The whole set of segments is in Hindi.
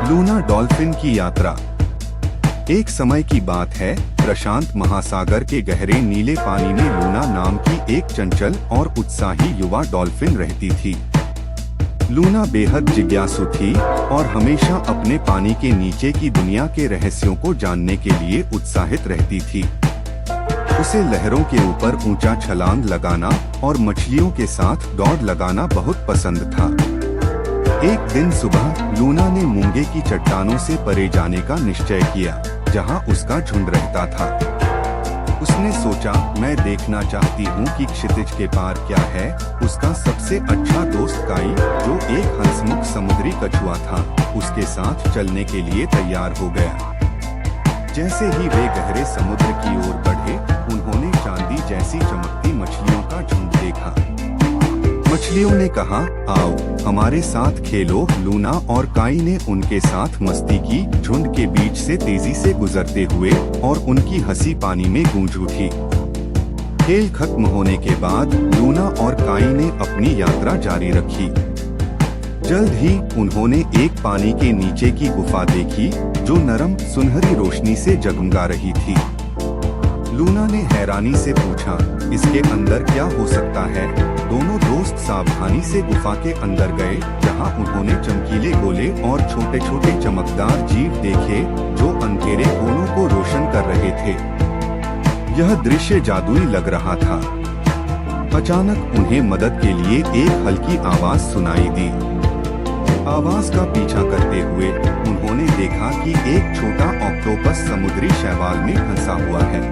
लूना डॉल्फिन की यात्रा। एक समय की बात है, प्रशांत महासागर के गहरे नीले पानी में लूना नाम की एक चंचल और उत्साही युवा डॉल्फिन रहती थी। लूना बेहद जिज्ञासु थी और हमेशा अपने पानी के नीचे की दुनिया के रहस्यों को जानने के लिए उत्साहित रहती थी। उसे लहरों के ऊपर ऊंचा छलांग लगाना और मछलियों के साथ दौड़ लगाना बहुत पसंद था। एक दिन सुबह लूना ने मूंगे की चट्टानों से परे जाने का निश्चय किया, जहां उसका झुंड रहता था। उसने सोचा, मैं देखना चाहती हूँ कि क्षितिज के पार क्या है। उसका सबसे अच्छा दोस्त काई, जो एक हंसमुख समुद्री कछुआ था, उसके साथ चलने के लिए तैयार हो गया। जैसे ही वे गहरे समुद्र की ओर बढ़े, उन्होंने चांदी जैसी चमकती मछलियों का झुंड देखा। मछलियों ने कहा, आओ हमारे साथ खेलो। लूना और काई ने उनके साथ मस्ती की। झुंड के बीच से तेजी से गुजरते हुए और उनकी हंसी पानी में गूंज उठी। खेल खत्म होने के बाद लूना और काई ने अपनी यात्रा जारी रखी। जल्द ही उन्होंने एक पानी के नीचे की गुफा देखी, जो नरम सुनहरी रोशनी से जगमगा रही थी। लूना ने हैरानी से पूछा, इसके अंदर क्या हो सकता है? दोनों दोस्त सावधानी से गुफा के अंदर गए, जहां उन्होंने चमकीले गोले और छोटे छोटे चमकदार जीव देखे, जो अंधेरे कोनों को रोशन कर रहे थे। यह दृश्य जादुई लग रहा था। अचानक उन्हें मदद के लिए एक हल्की आवाज सुनाई दी। आवाज का पीछा करते हुए उन्होंने देखा कि एक छोटा ऑक्टोपस समुद्री शैवाल में फंसा हुआ है।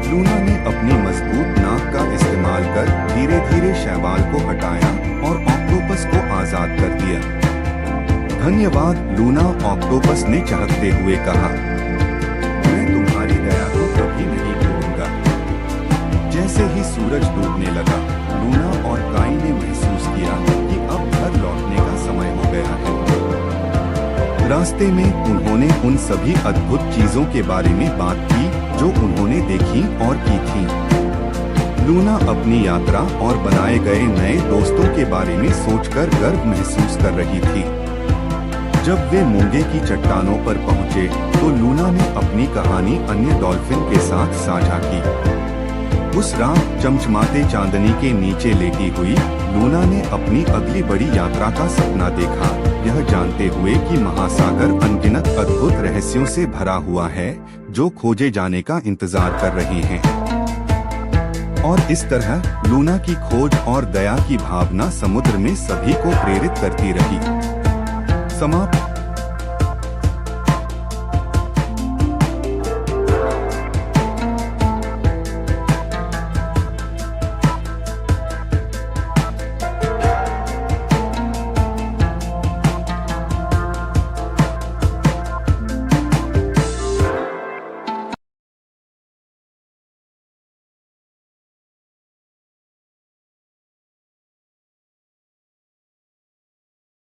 लूना ने अपनी मजबूत नाक का इस्तेमाल कर धीरे धीरे शैवाल को हटाया और ऑक्टोपस को आजाद कर दिया। धन्यवाद लूना, ऑक्टोपस ने चहकते हुए कहा। मैं तुम्हारी दया को कभी नहीं भूलूंगा। जैसे ही सूरज डूबने लगा, लूना और काई ने महसूस किया कि अब घर लौटने का समय हो गया है। रास्ते में उन्होंने उन सभी अद्भुत चीजों के बारे में बात की जो उन्होंने देखी और की थी। लूना अपनी यात्रा और बनाए गए नए दोस्तों के बारे में सोचकर गर्व महसूस कर रही थी। जब वे मूंगे की चट्टानों पर पहुंचे, तो लूना ने अपनी कहानी अन्य डॉल्फिन के साथ साझा की। उस रात चमचमाते चांदनी के नीचे लेटी हुई लूना ने अपनी अगली बड़ी यात्रा का सपना देखा, यह जानते हुए कि महासागर अनगिनत अद्भुत रहस्यों से भरा हुआ है, जो खोजे जाने का इंतजार कर रहे हैं। और इस तरह लूना की खोज और दया की भावना समुद्र में सभी को प्रेरित करती रही। समाप्त।